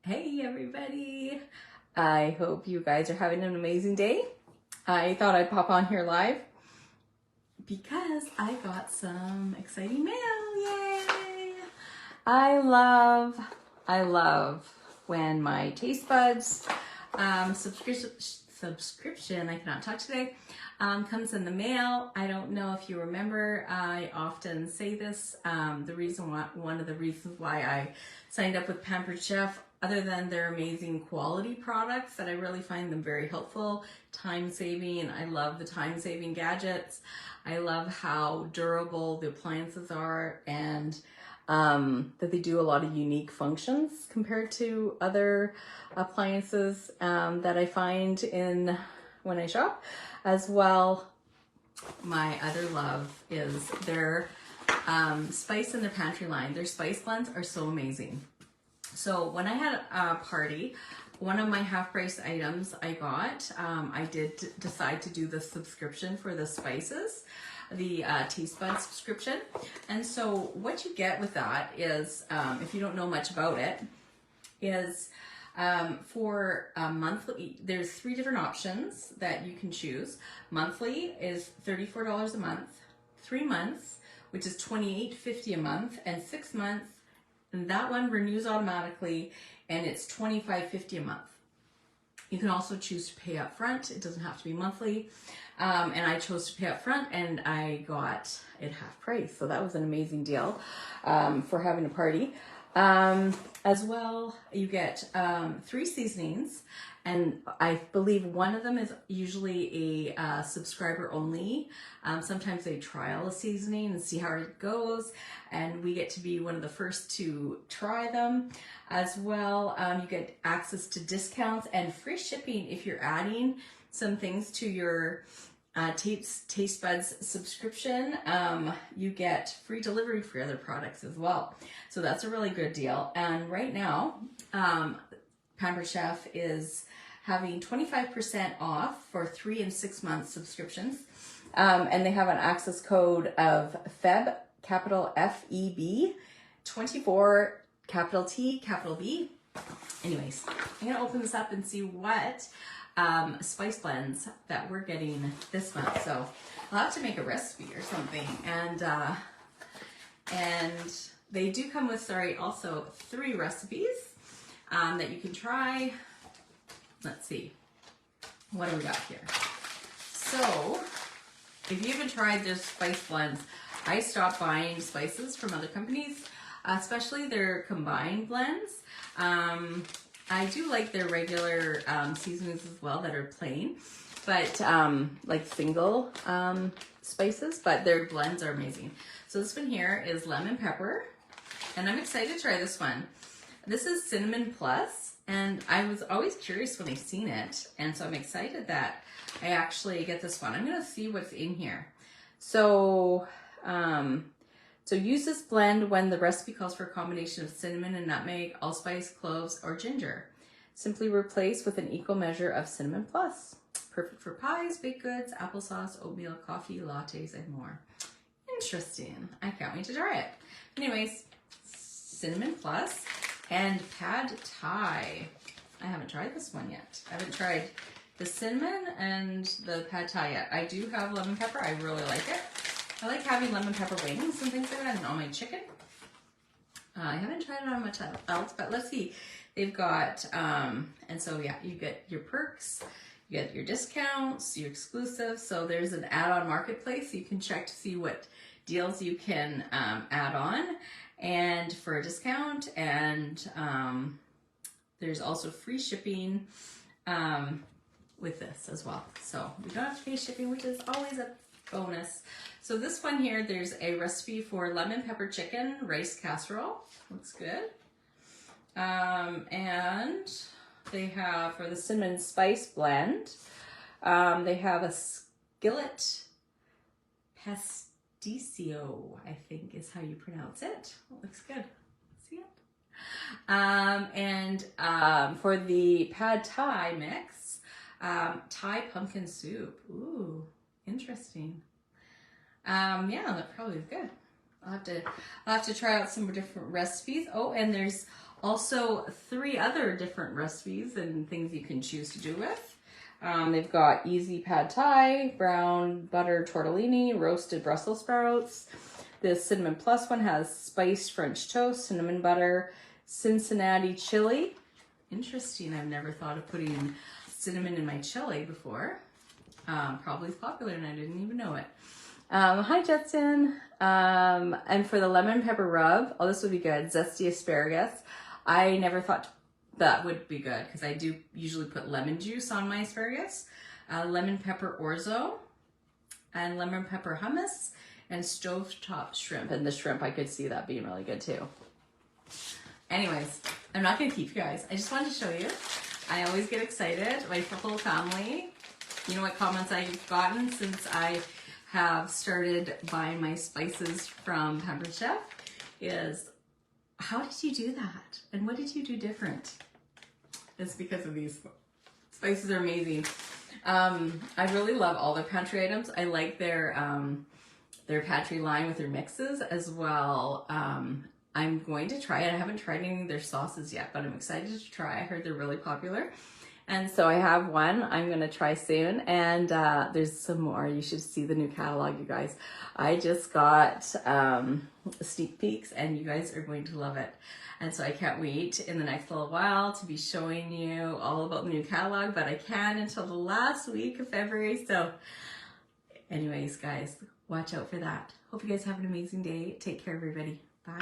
Hey everybody! I hope you guys are having an amazing day. I thought I'd pop on here live because I got some exciting mail. Yay! I love when my Tastebuds subscription, I cannot talk today, comes in the mail. I don't know if you remember, I often say this, one of the reasons why I signed up with Pampered Chef, other than their amazing quality products, that I really find them very helpful, time-saving. I love the time-saving gadgets. I love how durable the appliances are, and that they do a lot of unique functions compared to other appliances that I find when I shop. As well, my other love is their spice in their pantry line. Their spice blends are so amazing. So when I had a party, one of my half-price items I got, I did decide to do the subscription for the spices, the Tastebuds subscription. And so what you get with that is, if you don't know much about it, is for monthly, there's 3 different options that you can choose. Monthly is $34 a month, 3 months, which is $28.50 a month, and 6 months, and that one renews automatically, and it's $25.50 a month. You can also choose to pay up front. It doesn't have to be monthly. And I chose to pay up front, and I got it half price. So that was an amazing deal for having a party. As well, you get 3 seasonings, and I believe one of them is usually a subscriber only. Sometimes they trial a seasoning and see how it goes, and we get to be one of the first to try them. As well, you get access to discounts and free shipping if you're adding some things to your Tastebuds subscription. You get free delivery for other products as well. So that's a really good deal. And right now, Pampered Chef is having 25% off for 3 and 6 month subscriptions. And they have an access code of FEB, capital F-E-B, 24, capital T, capital B. Anyways, I'm gonna open this up and see what spice blends that we're getting this month. So I'll have to make a recipe or something. And they do come with, also 3 recipes that you can try. Let's see, what do we got here? So if you haven't tried their spice blends, I stopped buying spices from other companies, especially their combined blends. I do like their regular seasonings as well that are plain, but like single spices, but their blends are amazing. So this one here is lemon pepper, and I'm excited to try this one. This is cinnamon plus, and I was always curious when I seen it, and so I'm excited that I actually get this one. I'm gonna see what's in here. So, so use this blend when the recipe calls for a combination of cinnamon and nutmeg, allspice, cloves, or ginger. Simply replace with an equal measure of cinnamon plus. Perfect for pies, baked goods, applesauce, oatmeal, coffee, lattes, and more. Interesting. I can't wait to try it. Anyways, cinnamon plus and pad thai. I haven't tried this one yet. I haven't tried the cinnamon and the pad thai yet. I do have lemon pepper. I really like it. I like having lemon pepper wings and things like that on my chicken. I haven't tried it on much else, but let's see. They've got, and so yeah, you get your perks, you get your discounts, your exclusives. So there's an add-on marketplace. You can check to see what deals you can add on and for a discount. And there's also free shipping with this as well. So we don't have to pay shipping, which is always a bonus. So this one here, there's a recipe for lemon pepper chicken rice casserole. Looks good. And they have, for the cinnamon spice blend, they have a skillet pasticcio, I think is how you pronounce it. It looks good. See it? For the pad thai mix, Thai pumpkin soup. Ooh, interesting. Yeah, that probably is good. I'll have to try out some different recipes. Oh, and there's Also 3 other different recipes and things you can choose to do with. They've got easy pad thai, brown butter tortellini, roasted Brussels sprouts. The cinnamon plus one has spiced French toast, cinnamon butter, Cincinnati chili. Interesting, I've never thought of putting cinnamon in my chili before. Probably is popular and I didn't even know it. Hi Jetson. And for the lemon pepper rub, oh, this would be good. Zesty asparagus. I never thought that would be good because I do usually put lemon juice on my asparagus. Lemon pepper orzo and lemon pepper hummus and stovetop shrimp. And the shrimp, I could see that being really good too. Anyways, I'm not going to keep you guys. I just wanted to show you. I always get excited. My whole family, you know what comments I've gotten since I have started buying my spices from Pampered Chef is, how did you do that? And what did you do different? It's because of these spices are amazing. I really love all their pantry items. I like their pantry line with their mixes as well. I'm going to try it. I haven't tried any of their sauces yet, but I'm excited to try. I heard they're really popular. And so I have one I'm going to try soon. And there's some more. You should see the new catalog, you guys. I just got sneak peeks and you guys are going to love it. And so I can't wait in the next little while to be showing you all about the new catalog, but I can't until the last week of February. So anyways, guys, watch out for that. Hope you guys have an amazing day. Take care, everybody. Bye.